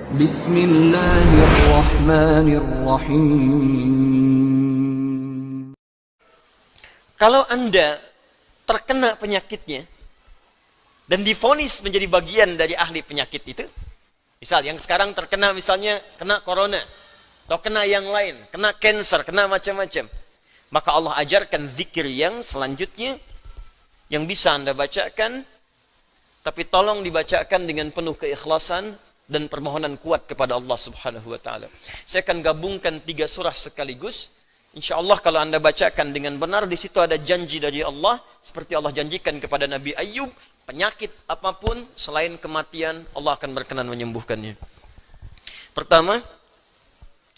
Bismillahirrahmanirrahim. Kalau Anda terkena penyakitnya dan divonis menjadi bagian dari ahli penyakit itu, misal yang sekarang terkena misalnya kena corona atau kena yang lain, kena cancer, kena macam-macam, maka Allah ajarkan zikir yang selanjutnya yang bisa Anda bacakan, tapi tolong dibacakan dengan penuh keikhlasan dan permohonan kuat kepada Allah Subhanahu wa taala. Saya akan gabungkan 3 surah sekaligus. Insyaallah kalau Anda bacakan dengan benar, di situ ada janji dari Allah seperti Allah janjikan kepada Nabi Ayub, penyakit apapun selain kematian Allah akan berkenan menyembuhkannya. Pertama,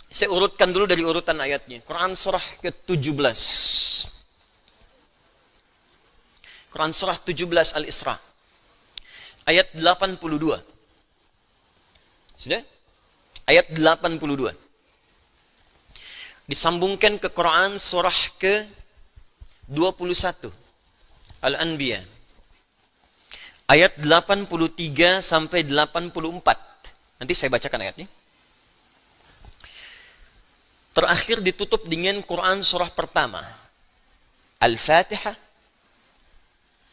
saya urutkan dulu dari urutan ayatnya. Quran surah ke-17. Quran surah 17 Al-Isra. Ayat 82. Sudah? Ayat 82. Disambungkan ke Quran surah ke-21. Al-Anbiya. Ayat 83 sampai 84. Nanti saya bacakan ayatnya. Terakhir ditutup dengan Quran surah pertama. Al-Fatihah.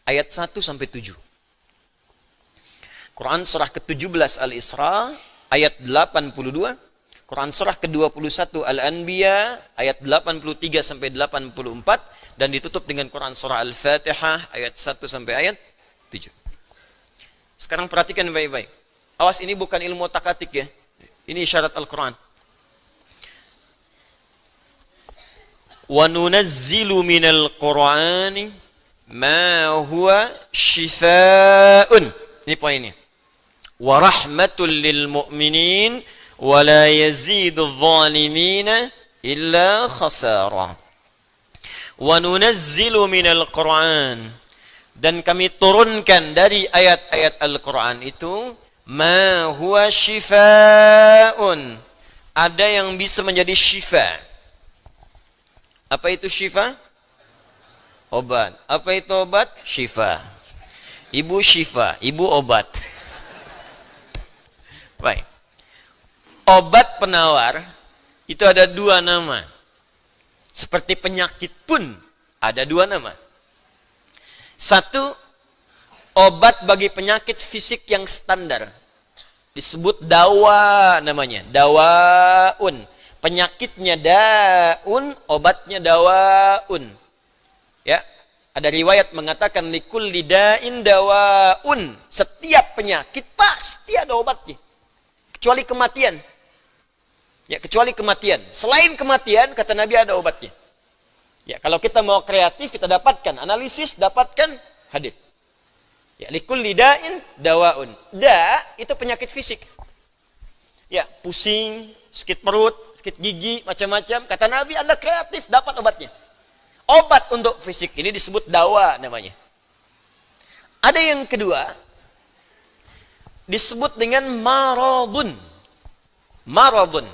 Ayat 1 sampai 7. Quran surah ke-17 Al-Isra. Ayat 82, Quran surah ke-21 Al-Anbiya ayat 83 sampai 84 dan ditutup dengan Quran surah Al-Fatihah ayat 1 sampai ayat 7. Sekarang perhatikan baik-baik. Awas, ini bukan ilmu takatik ya. Ini isyarat Al-Quran. Wa nunazzilu minal Qur'ani ma huwa shifaa'un. Ini poinnya. Wa rahmatul lil mu'minin wa la yazidul zalimina illa khasara. Wa nunazzilu minal Qur'an, dan kami turunkan dari ayat-ayat Al-Quran itu ma huwa shifaa'un, ada yang bisa menjadi syifa. Apa itu syifa? Obat. Apa itu obat? Syifa. Ibu syifa, ibu obat. Baik. Obat penawar itu ada 2 nama. Seperti penyakit pun ada 2 nama. Satu, obat bagi penyakit fisik yang standar. Disebut dawa namanya. Dawaun. Penyakitnya daun, obatnya dawaun. Ya. Ada riwayat mengatakan likulli da'in dawaun. Setiap penyakit pasti ada obatnya. Kecuali kematian. Ya, kecuali kematian. Selain kematian, kata Nabi ada obatnya. Ya, kalau kita mau kreatif, kita dapatkan analisis, dapatkan hadis. Ya, likulli da'in dawaun. Da itu penyakit fisik. Ya, pusing, sakit perut, sakit gigi, macam-macam. Kata Nabi Anda kreatif, dapat obatnya. Obat untuk fisik ini disebut dawa namanya. Ada yang kedua, disebut dengan maradun. Maradun.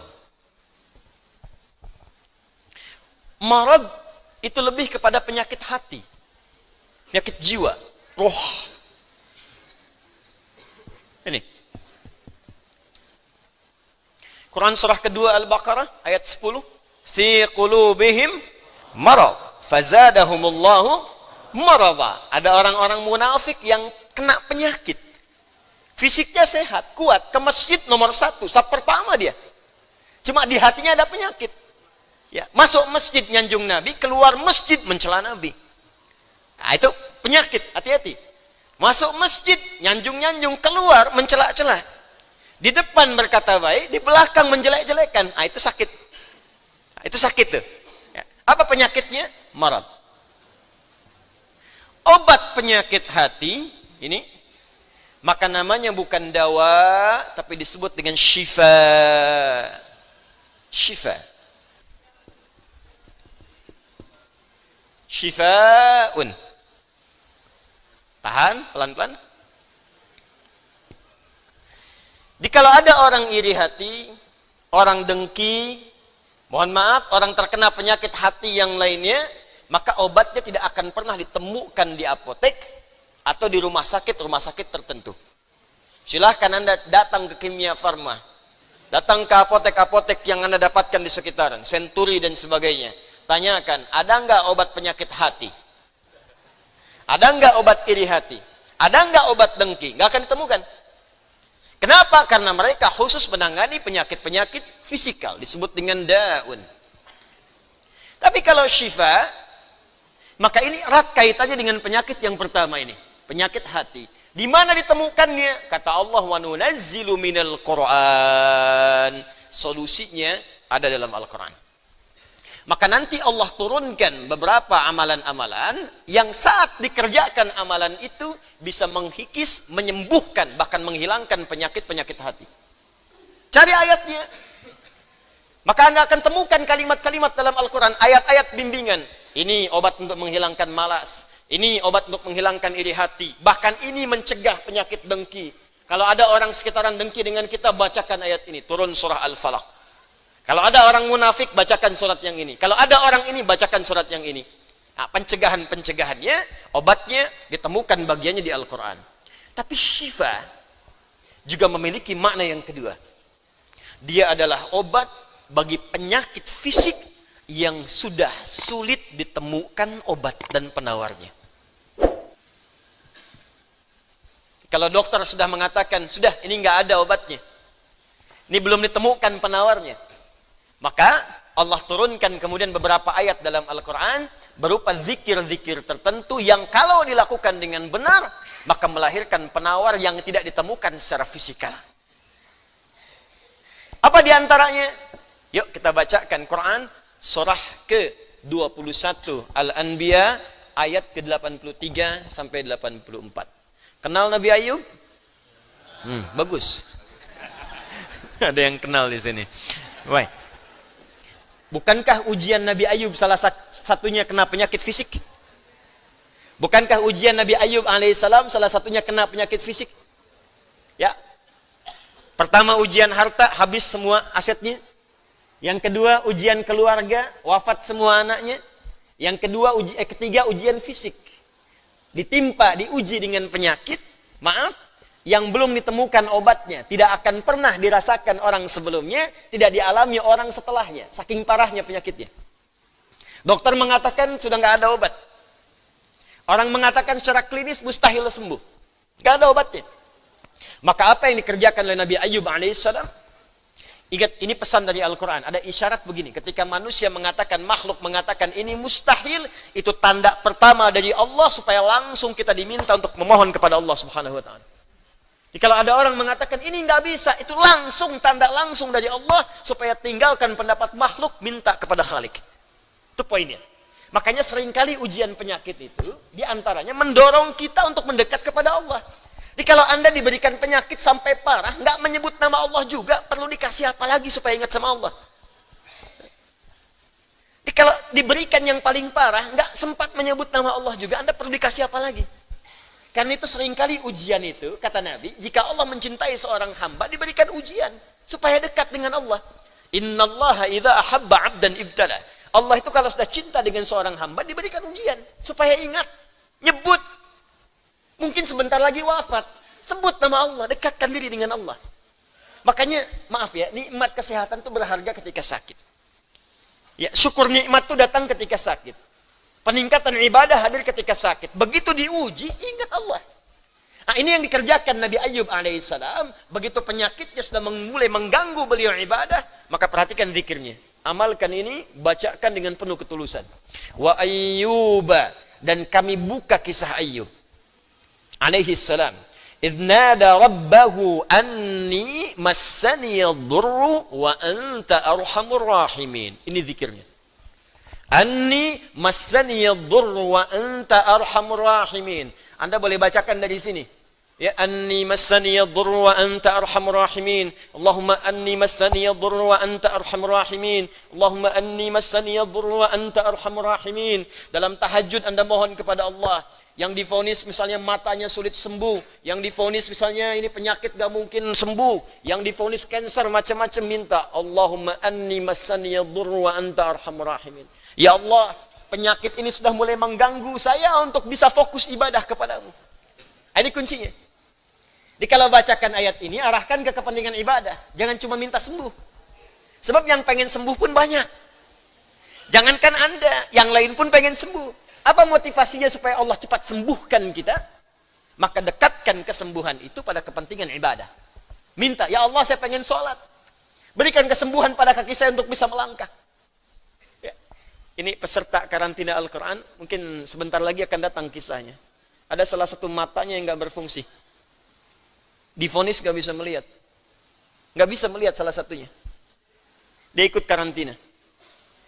Marad itu lebih kepada penyakit hati. Penyakit jiwa. Roh. Ini. Quran surah kedua Al-Baqarah ayat 10. Fi qulubihim marad. Fazadahumullahu marada. Ada orang-orang munafik yang kena penyakit. Fisiknya sehat, kuat, ke masjid nomor 1, saf pertama dia. Cuma di hatinya ada penyakit. Ya, masuk masjid nyanjung Nabi, keluar masjid mencela Nabi. Nah, itu penyakit, hati-hati. Masuk masjid, nyanjung-nyanjung, keluar mencela-cela. Di depan berkata baik, di belakang menjelek-jelekan. Nah, itu sakit. Nah, itu sakit tuh. Ya. Apa penyakitnya? Marad. Obat penyakit hati, ini, maka namanya bukan dawa, tapi disebut dengan syifa. Syifa. Syifa'un. Tahan, pelan-pelan. Jikalau ada orang iri hati, orang dengki, mohon maaf, orang terkena penyakit hati yang lainnya, maka obatnya tidak akan pernah ditemukan di apotek atau di rumah sakit tertentu. Silahkan Anda datang ke Kimia Farma. Datang ke apotek-apotek yang Anda dapatkan di sekitaran, Century dan sebagainya. Tanyakan, ada nggak obat penyakit hati? Ada nggak obat iri hati? Ada nggak obat dengki? Nggak akan ditemukan. Kenapa? Karena mereka khusus menangani penyakit-penyakit fisikal, disebut dengan daun. Tapi kalau syifa, maka ini erat kaitannya dengan penyakit yang pertama ini, penyakit hati. Di mana ditemukannya? Kata Allah, wa nunazzilu minal Qur'an. Solusinya ada dalam Al-Quran. Maka nanti Allah turunkan beberapa amalan-amalan yang saat dikerjakan amalan itu bisa menghikis, menyembuhkan, bahkan menghilangkan penyakit-penyakit hati. Cari ayatnya. Maka Anda akan temukan kalimat-kalimat dalam Al-Quran, ayat-ayat bimbingan. Ini obat untuk menghilangkan malas. Ini obat untuk menghilangkan iri hati. Bahkan ini mencegah penyakit dengki. Kalau ada orang sekitaran dengki dengan kita, bacakan ayat ini. Turun surah Al-Falaq. Kalau ada orang munafik, bacakan surat yang ini. Kalau ada orang ini, bacakan surat yang ini. Nah, pencegahan-pencegahannya, obatnya ditemukan bagiannya di Al-Quran. Tapi syifa juga memiliki makna yang kedua. Dia adalah obat bagi penyakit fisik yang sudah sulit ditemukan obat dan penawarnya. Kalau dokter sudah mengatakan, sudah ini nggak ada obatnya, ini belum ditemukan penawarnya, maka Allah turunkan kemudian beberapa ayat dalam Al-Quran berupa zikir-zikir tertentu yang kalau dilakukan dengan benar, maka melahirkan penawar yang tidak ditemukan secara fisikal. Apa diantaranya? Yuk kita bacakan Quran surah ke-21 Al-Anbiya ayat ke-83 sampai 84. Kenal Nabi Ayub? Bagus. Ada yang kenal di sini. Baik. Bukankah ujian Nabi Ayub salah satunya kena penyakit fisik? Bukankah ujian Nabi Ayub alaihissalam salah satunya kena penyakit fisik? Ya. Pertama ujian harta, habis semua asetnya. Yang kedua ujian keluarga, wafat semua anaknya. Yang kedua ketiga ujian fisik. Ditimpa, diuji dengan penyakit, maaf, yang belum ditemukan obatnya, tidak akan pernah dirasakan orang sebelumnya, tidak dialami orang setelahnya, saking parahnya penyakitnya. Dokter mengatakan sudah nggak ada obat. Orang mengatakan secara klinis mustahil sembuh, nggak ada obatnya. Maka apa yang dikerjakan oleh Nabi Ayub alaihissalam? Ingat, ini pesan dari Al-Quran. Ada isyarat begini. Ketika manusia mengatakan, makhluk mengatakan ini mustahil, itu tanda pertama dari Allah supaya langsung kita diminta untuk memohon kepada Allah Subhanahu wa Ta'ala. Jadi kalau ada orang mengatakan ini nggak bisa, itu langsung tanda langsung dari Allah supaya tinggalkan pendapat makhluk, minta kepada Khalik. Itu poinnya. Makanya seringkali ujian penyakit itu diantaranya mendorong kita untuk mendekat kepada Allah. Jadi kalau Anda diberikan penyakit sampai parah, nggak menyebut nama Allah juga, perlu dikasih apa lagi supaya ingat sama Allah? Jadi kalau diberikan yang paling parah, nggak sempat menyebut nama Allah juga, Anda perlu dikasih apa lagi? Karena itu seringkali ujian itu, kata Nabi, jika Allah mencintai seorang hamba, diberikan ujian supaya dekat dengan Allah. Innallaha idza ahabba 'abdan ibtala. Allah itu kalau sudah cinta dengan seorang hamba, diberikan ujian supaya ingat, nyebut. Mungkin sebentar lagi wafat, sebut nama Allah, dekatkan diri dengan Allah. Makanya, maaf ya, nikmat kesehatan itu berharga ketika sakit. Ya, syukur nikmat itu datang ketika sakit. Peningkatan ibadah hadir ketika sakit. Begitu diuji, ingat Allah. Nah, ini yang dikerjakan Nabi Ayub alaihissalam. Begitu penyakitnya sudah mulai mengganggu beliau ibadah, maka perhatikan zikirnya. Amalkan ini, bacakan dengan penuh ketulusan. Wa ayyuba, dan kami buka kisah Ayub alaihi salam. Idh nada rabbahu anni massani yadurru wa anta arhamur rahimin. Ini zikirnya. Anni massani yadurru wa anta arhamur rahimin. Anda boleh bacakan dari sini. Ya, anni massani yadurru wa anta arhamur rahimin. Allahumma anni massani yadurru wa anta arhamur rahimin. Allahumma anni massani yadurru wa anta arhamur rahimin. Dalam tahajud Anda mohon kepada Allah. Yang divonis misalnya matanya sulit sembuh, yang divonis misalnya ini penyakit gak mungkin sembuh, yang divonis cancer macam-macam, minta Allahumma anni massani yadurru wa anta arhamur rahimin. Ya Allah, penyakit ini sudah mulai mengganggu saya untuk bisa fokus ibadah kepadamu. Ini kuncinya. Jadi kalau bacakan ayat ini, arahkan ke kepentingan ibadah. Jangan cuma minta sembuh. Sebab yang pengen sembuh pun banyak. Jangankan Anda, yang lain pun pengen sembuh. Apa motivasinya supaya Allah cepat sembuhkan kita? Maka dekatkan kesembuhan itu pada kepentingan ibadah. Minta, ya Allah saya pengen sholat. Berikan kesembuhan pada kaki saya untuk bisa melangkah. Ya. Ini peserta karantina Al-Quran, mungkin sebentar lagi akan datang kisahnya. Ada salah satu matanya yang nggak berfungsi. Divonis nggak bisa melihat. Nggak bisa melihat salah satunya. Dia ikut karantina.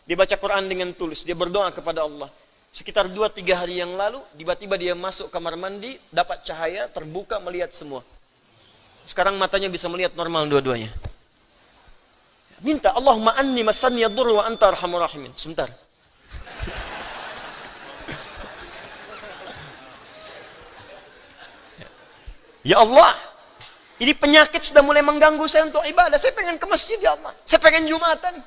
Dia baca Quran dengan tulus. Dia berdoa kepada Allah. Sekitar 2-3 hari yang lalu, tiba-tiba dia masuk kamar mandi, dapat cahaya, terbuka, melihat semua. Sekarang matanya bisa melihat normal dua-duanya. Minta, Allahumma anni masanni yadur wa anta arhamur rahimin. Sebentar. Ya Allah, ini penyakit sudah mulai mengganggu saya untuk ibadah. Saya pengen ke masjid ya Allah. Saya pengen Jumatan.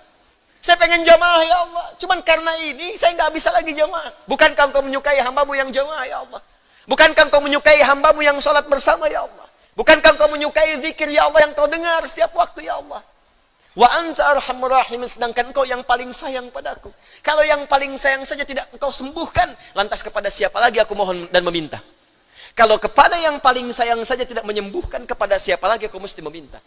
Saya pengen jamaah ya Allah. Cuman karena ini saya nggak bisa lagi jamaah. Bukankah engkau menyukai hambamu yang jamaah ya Allah? Bukankah engkau menyukai hambamu yang sholat bersama ya Allah? Bukankah engkau menyukai zikir ya Allah yang kau dengar setiap waktu ya Allah? Wa anta arhamur rahimin, sedangkan engkau yang paling sayang padaku. Kalau yang paling sayang saja tidak engkau sembuhkan, lantas kepada siapa lagi aku mohon dan meminta? Kalau kepada yang paling sayang saja tidak menyembuhkan, kepada siapa lagi aku mesti meminta?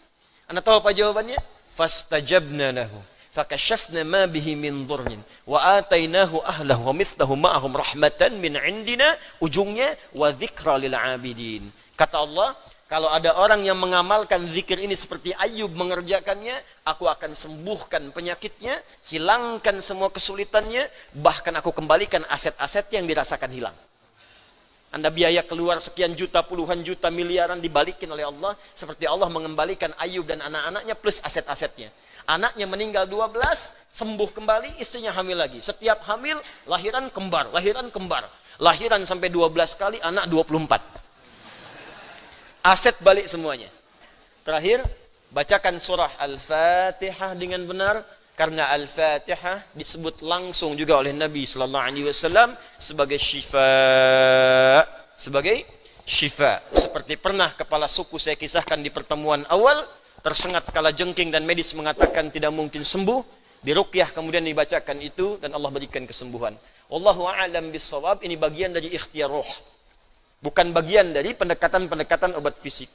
Anda tahu apa jawabannya? Fastajabna lahu fakashafna ma bihi min dhurrin wa atainahu ahlahu wa mithlahu ma'ahum rahmatan min indina, ujungnya wa dzikra lil abidin. Kata Allah, kalau ada orang yang mengamalkan zikir ini seperti Ayub mengerjakannya, aku akan sembuhkan penyakitnya, hilangkan semua kesulitannya, bahkan aku kembalikan aset-asetnya yang dirasakan hilang. Anda biaya keluar sekian juta, puluhan juta, miliaran dibalikin oleh Allah, seperti Allah mengembalikan Ayub dan anak-anaknya plus aset-asetnya. Anaknya meninggal 12, sembuh kembali, istrinya hamil lagi. Setiap hamil, lahiran kembar, lahiran kembar. Lahiran sampai 12 kali, anak 24. Aset balik semuanya. Terakhir, bacakan surah Al-Fatihah dengan benar, karena Al-Fatihah disebut langsung juga oleh Nabi sallallahu alaihi wasallam sebagai syifa, sebagai syifa. Seperti pernah kepala suku saya kisahkan di pertemuan awal, tersengat kala jengking dan medis mengatakan tidak mungkin sembuh, diruqyah kemudian dibacakan itu dan Allah berikan kesembuhan. Wallahu a'lam bissawab. Ini bagian dari ikhtiar roh, bukan bagian dari pendekatan-pendekatan obat fisik.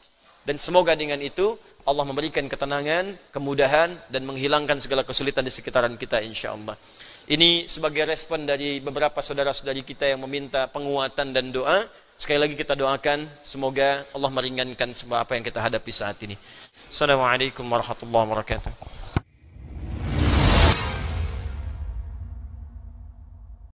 Dan semoga dengan itu Allah memberikan ketenangan, kemudahan, dan menghilangkan segala kesulitan di sekitaran kita insyaAllah. Ini sebagai respon dari beberapa saudara-saudari kita yang meminta penguatan dan doa. Sekali lagi kita doakan, semoga Allah meringankan semua apa yang kita hadapi saat ini. Assalamualaikum warahmatullahi wabarakatuh.